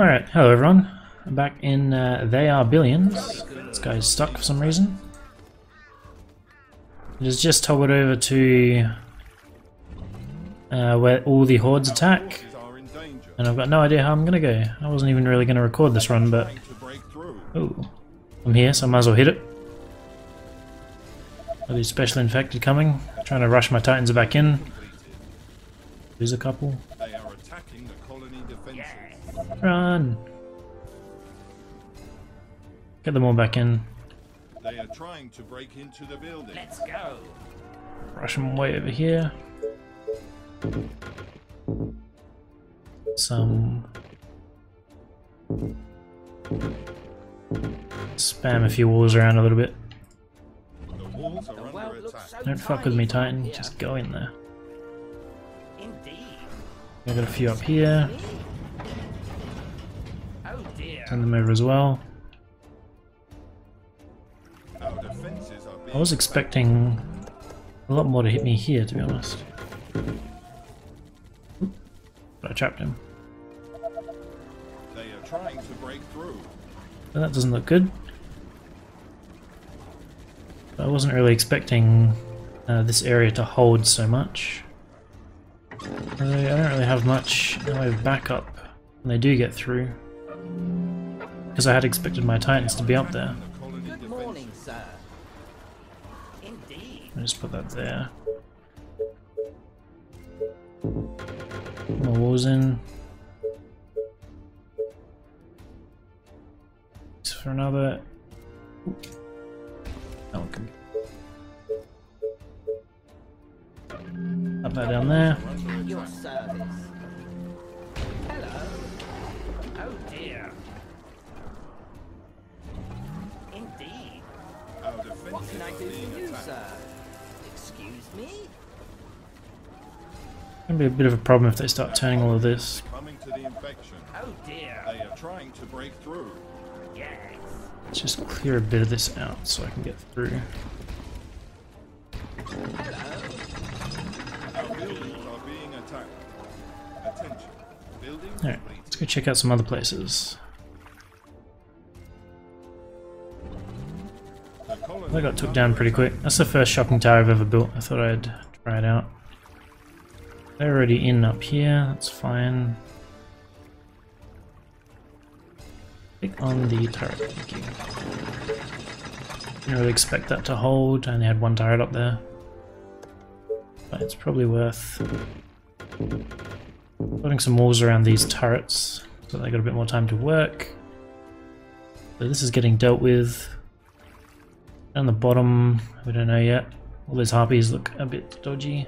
Alright, hello everyone. I'm back in They Are Billions. This guy's stuck for some reason. It has just toggled over to where all the hordes attack. And I've got no idea how I'm gonna go. I wasn't even really gonna record this run, but... Oh, I'm here, so I might as well hit it. Got these special infected coming. Trying to rush my titans back in. Lose a couple. Run! Get them all back in. They are trying to break into the building. Let's go. Rush them way over here. Some... Spam a few walls around a little bit. The walls are under attack. Don't fuck with me, Titan. Just go in there. Indeed. I've got a few up here. Oh dear. Send them over as well. Our defenses are being I was expecting a lot more to hit me here, to be honest. But I trapped him. They are trying to break through. But that doesn't look good. But I wasn't really expecting this area to hold so much. I don't really have much in the way of backup when they do get through. Because I had expected my titans to be up there. The colony Good morning, sir. Indeed. I'll just put that there. More walls in. Thanks for another. Oh, good. Up that down there. At your service. Hello. Oh dear. Indeed. Our What defenses can I are do being for you, attacked. sir? Excuse me? Gonna be a bit of a problem if they start turning all of this. Coming to the infection. Oh dear. They are trying to break through. Yes. Let's just clear a bit of this out so I can get through. Hello. Our buildings are being attacked. Attention. Building Alright, complete. let's go check out some other places. The colony I got is took under down pretty quick. That's the first shopping tower I've ever built. I thought I'd try it out. They're already in up here, that's fine. Click on the turret, thank you. Didn't really expect that to hold, I only had one turret up there. But it's probably worth putting some walls around these turrets so they got a bit more time to work. So this is getting dealt with. Down the bottom, we don't know yet. All those harpies look a bit dodgy.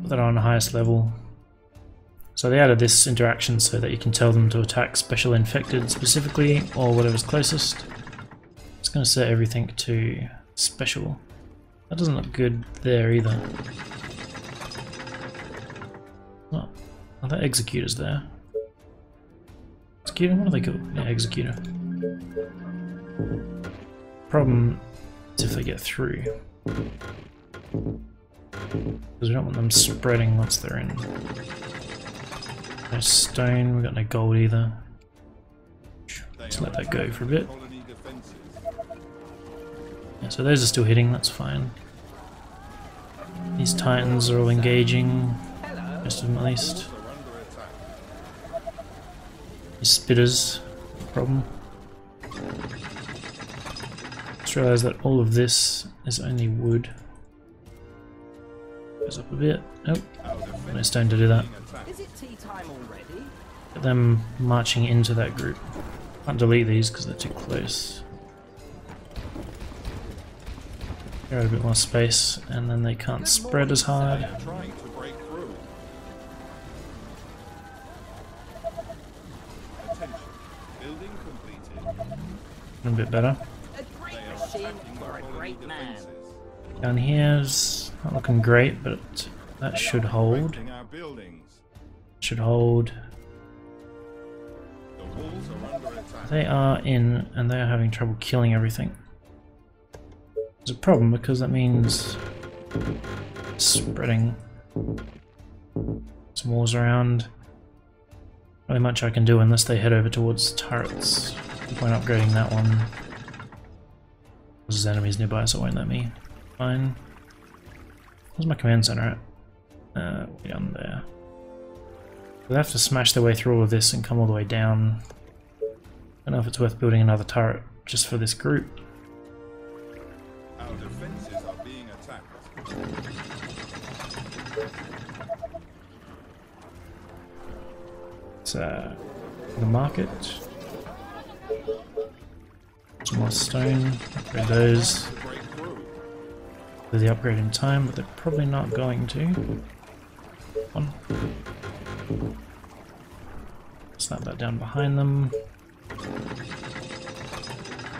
Put that on the highest level. So they added this interaction so that you can tell them to attack special infected specifically, or whatever's closest. It's going to set everything to special. That doesn't look good there either. Oh, are there executors there? Executor? What are they called? Yeah, executor. Problem is if they get through. Because we don't want them spreading once they're in. No stone, we got no gold either. Just let that go for a bit. colony defenses. Yeah, so those are still hitting, that's fine. These titans are all engaging, most of them at least. Walls are under attack. These spitters, no problem. Just realised that all of this is only wood. Goes up a bit. Nope, Our defenses no stone to do that. are being attacked. Is it tea time already? Get them marching into that group. Can't delete these because they're too close. They're out a bit more space, and then they can't spread as hard. They are trying to break through. Attention. Building completed. A bit better. A great They are machine attacking for the a colony great man. defenses. Down here's not looking great, but that should hold. Erecting our buildings. Should hold. The walls are under attack. They are in, and they are having trouble killing everything. There's a problem because that means spreading some walls around. Really much I can do unless they head over towards turrets. No point upgrading that one. There's enemies nearby, so it won't let me. Fine. Where's my command center at? Down there. They'll have to smash their way through all of this and come all the way down. I don't know if it's worth building another turret just for this group. Our defenses are being attacked. It's the market. Some more stone. Upgrade those. To break through. Do the upgrade in time, but they're probably not going to. One. Slap that down behind them.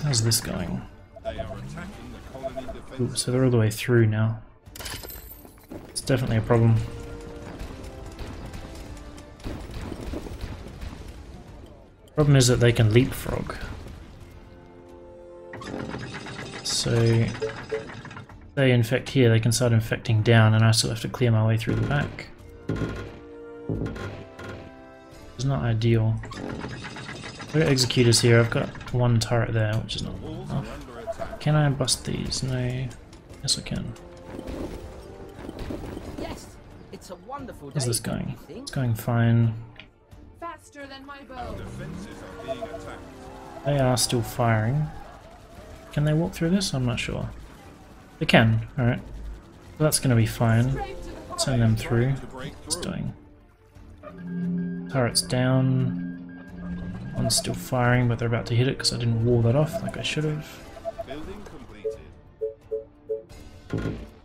How's this going? They are attacking the colony defenses. Oops, so they're all the way through now. It's definitely a problem. Problem is that they can leapfrog. So they infect here, they can start infecting down, and I still have to clear my way through the back. It's not ideal. I've got executors here, I've got one turret there, which is not Walls are enough. under attack. Can I bust these? No. Yes I can. Yes, it's a wonderful day. How's this don't going? you think? It's going fine. Faster than my Our bow. defenses are being attacked. They are still firing. Can they walk through this? I'm not sure. They can, alright. So that's going to be fine. Straight to the Send them through. To break It's through. doing. Turret's down. One's still firing, but they're about to hit it because I didn't wall that off like I should have. Building completed.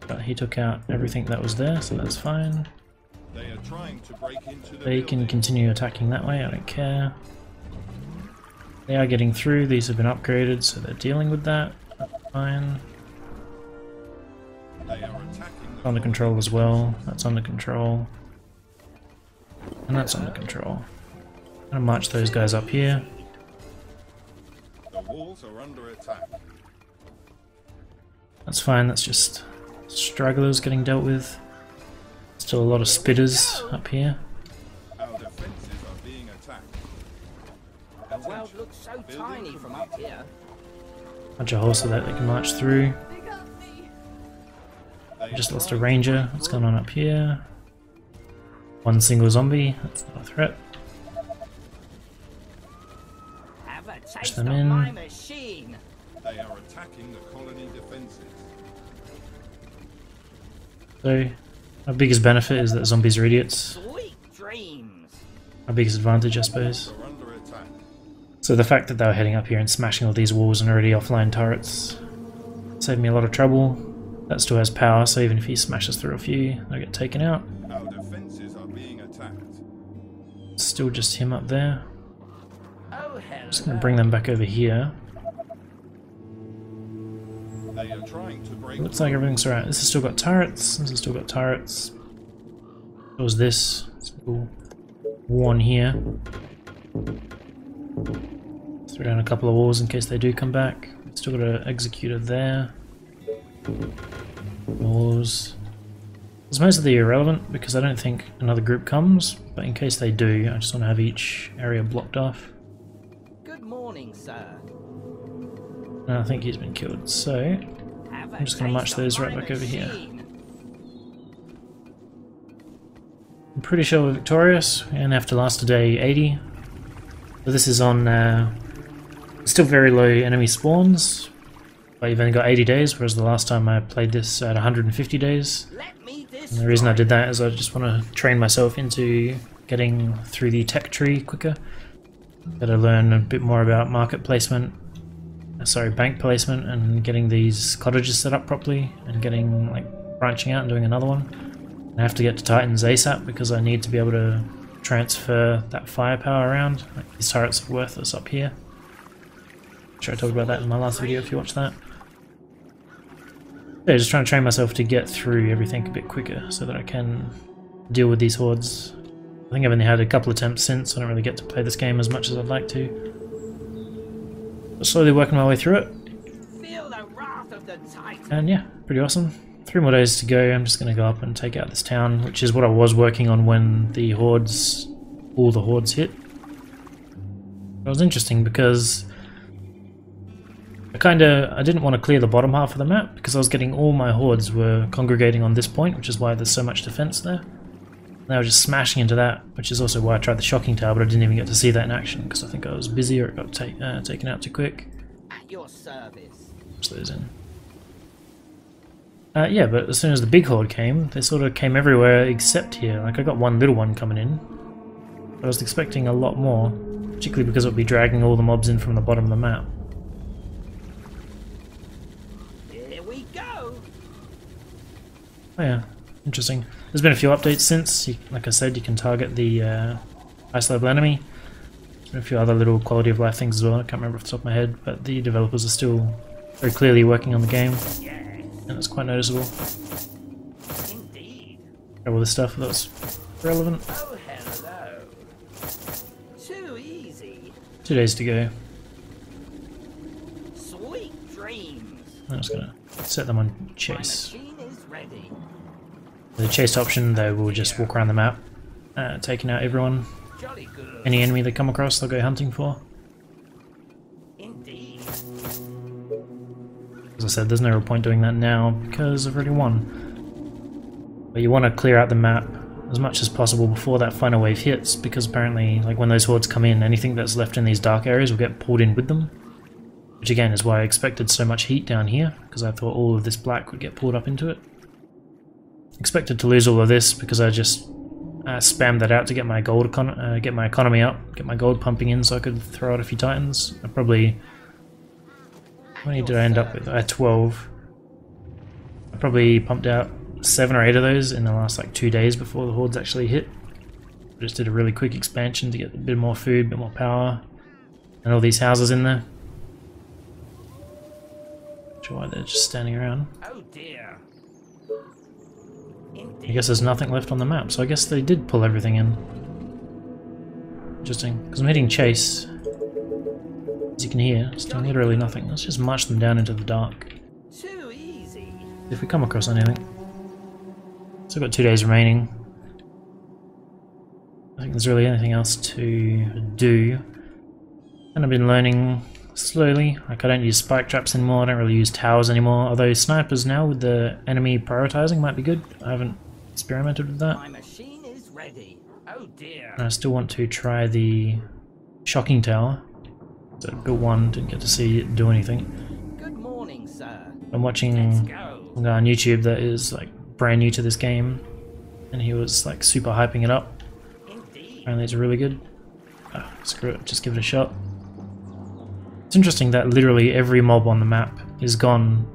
But he took out everything that was there, so that's fine. They are trying to break into the They can building. continue attacking that way, I don't care. They are getting through, these have been upgraded, so they're dealing with that. That's fine. They are attacking the Under control as well, that's under control. And that's under control. I'm gonna march those guys up here. The walls are under attack. That's fine, that's just stragglers getting dealt with. Still a lot of spitters up here. Our defenses are being attacked. The world looks so tiny from up here. Bunch of horses that they can march through. They got me. They are Just lost a trying to ranger. break What's through. going on up here? One single zombie, that's not a threat. Have a taste them of in. my machine. They are attacking the colony defenses. So, our biggest benefit is that zombies are idiots. Sweet dreams. Our biggest advantage, I suppose. Are under attack. So the fact that they were heading up here and smashing all these walls and already offline turrets saved me a lot of trouble. That still has power, so even if he smashes through a few, they'll get taken out. Our defenses are being attacked. It's still just him up there. Oh hell. Just gonna bring them back over here. They are trying to break Looks through. like everything's alright. This has still got turrets. This has still got turrets. What was this? It's all worn here. Throw down a couple of walls in case they do come back. Still got an executor there. Walls. It's mostly irrelevant because I don't think another group comes, but in case they do, I just want to have each area blocked off. Good morning, sir. And I think he's been killed, so Have I'm just gonna march those right back over here. I'm pretty sure we're victorious and have to last a day 80. So this is on still very low enemy spawns, but you've only got 80 days, whereas the last time I played this at 150 days. Let me And the reason I did that is I just want to train myself into getting through the tech tree quicker. Gotta learn a bit more about market placement, bank placement, and getting these cottages set up properly, and getting branching out and doing another one. I have to get to Titans ASAP because I need to be able to transfer that firepower around. These turrets are worthless up here. I'm sure I talked about that in my last video if you watched that. Yeah, just trying to train myself to get through everything a bit quicker so that I can deal with these hordes. I think I've only had a couple attempts since, I don't really get to play this game as much as I'd like to. But slowly working my way through it, feel the wrath of the Titan. and yeah, pretty awesome. 3 more days to go. I'm just going to go up and take out this town, which is what I was working on when the hordes, all the hordes hit. It was interesting because I didn't want to clear the bottom half of the map because I was getting all my hordes were congregating on this point, which is why there's so much defense there. And they were just smashing into that, which is also why I tried the shocking tower, but I didn't even get to see that in action because I think I was busy or it got taken out too quick. At your service. Push those in. Yeah, but as soon as the big horde came, they sort of came everywhere except here. Like I got one little one coming in. I was expecting a lot more, particularly because it would be dragging all the mobs in from the bottom of the map. Here we go. Oh yeah, interesting. There's been a few updates since. Like I said, you can target the ice level enemy. There's been a few other little quality of life things as well. I can't remember off the top of my head, but the developers are still very clearly working on the game, and it's quite noticeable. Indeed. All this stuff that was relevant. Oh, hello. Too easy. 2 days to go. Sweet dreams. I'm just gonna set them on My chase. machine is ready. The chase option, they will just walk around the map, taking out everyone. Jolly good. Any enemy they come across, they'll go hunting for. Indeed. As I said, there's no real point doing that now because I've already won. But you want to clear out the map as much as possible before that final wave hits, because apparently, like when those hordes come in, anything that's left in these dark areas will get pulled in with them. Which again is why I expected so much heat down here, because I thought all of this black would get pulled up into it. Expected to lose all of this because I just spammed that out to get my gold economy up, get my gold pumping in so I could throw out a few titans. I probably... How many did I end up with? I had 12. I probably pumped out 7 or 8 of those in the last like 2 days before the hordes actually hit. I just did a really quick expansion to get a bit more food, a bit more power, and all these houses in there. Not sure why they're just standing around. Oh dear. I guess there's nothing left on the map, so I guess they did pull everything in. Interesting, because I'm hitting chase. As you can hear, it's doing literally nothing. Let's just march them down into the dark. Too easy. If we come across anything. Still got 2 days remaining. I think there's really anything else to do. And I've been learning slowly. Like I don't use spike traps anymore, I don't really use towers anymore. Although snipers now with the enemy prioritizing might be good. I haven't experimented with that. My machine is ready. Oh dear. And I still want to try the shocking tower. So I built one, didn't get to see it do anything. Good morning, sir. I'm watching Let's a go. guy on YouTube that is like brand new to this game, and he was like super hyping it up. Indeed. Apparently it's really good. Ah, screw it, just give it a shot. It's interesting that literally every mob on the map is gone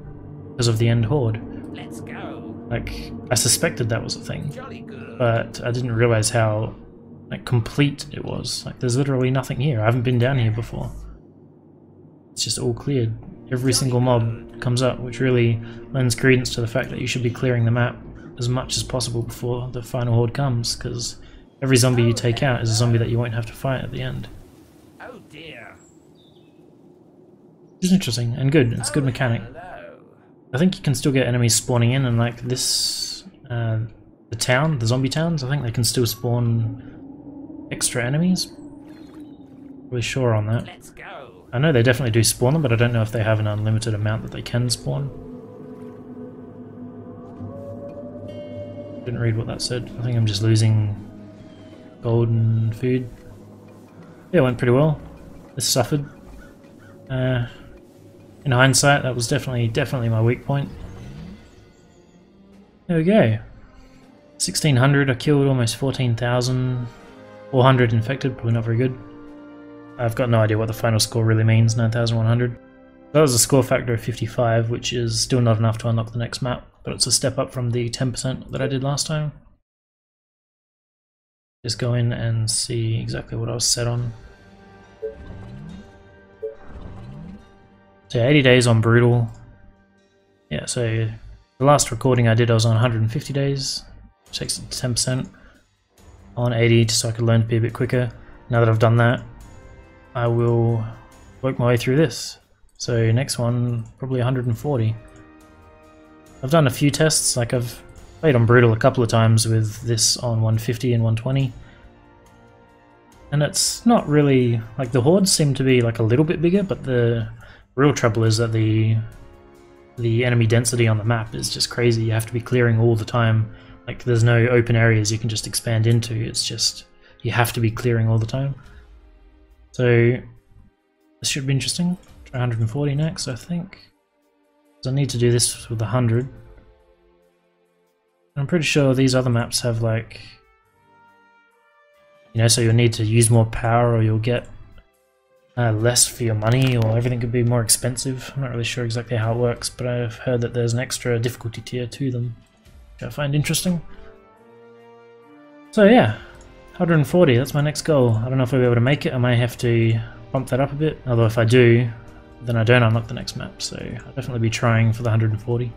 because of the end horde. Let's go. Like, I suspected that was a thing, Jolly good. but I didn't realize how like complete it was. Like there's literally nothing here. I haven't been down here before. It's just all cleared. Every single mob comes up, which really lends credence to the fact that you should be clearing the map as much as possible before the final horde comes, because every zombie you take out is a zombie that you won't have to fight at the end. Oh dear. Which is interesting and good. It's a good mechanic. Hello. I think you can still get enemies spawning in, and like this, the town, the zombie towns, I think they can still spawn extra enemies. Really sure on that. Let's go. I know they definitely do spawn them, but I don't know if they have an unlimited amount that they can spawn. Didn't read what that said. I think I'm just losing gold and food. Yeah, it went pretty well. This suffered. In hindsight, that was definitely my weak point. There we go. 1600, I killed almost 14,000. 400 infected, probably not very good. I've got no idea what the final score really means, 9,100. That was a score factor of 55, which is still not enough to unlock the next map, but it's a step up from the 10% that I did last time. Just go in and see exactly what I was set on. So 80 days on Brutal. Yeah, so the last recording I did, I was on 150 days, which takes it to 10%. On 80 just so I could learn to be a bit quicker. Now that I've done that, I will work my way through this. So next one, probably 140. I've done a few tests, like I've played on Brutal a couple of times with this on 150 and 120. And it's not really, like the hordes seem to be like a little bit bigger, but the real trouble is that the enemy density on the map is just crazy. You have to be clearing all the time. Like there's no open areas you can just expand into, it's just, you have to be clearing all the time. So this should be interesting. Try 140 next, I think. So I need to do this with 100. I'm pretty sure these other maps have like, you know, so you'll need to use more power or you'll get less for your money, or everything could be more expensive. I'm not really sure exactly how it works, but I've heard that there's an extra difficulty tier to them, which I find interesting. So yeah, 140, that's my next goal. I don't know if I'll be able to make it. I may have to bump that up a bit, although if I do, then I don't unlock the next map, so I'll definitely be trying for the 140.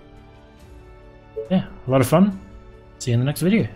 Yeah, a lot of fun. See you in the next video.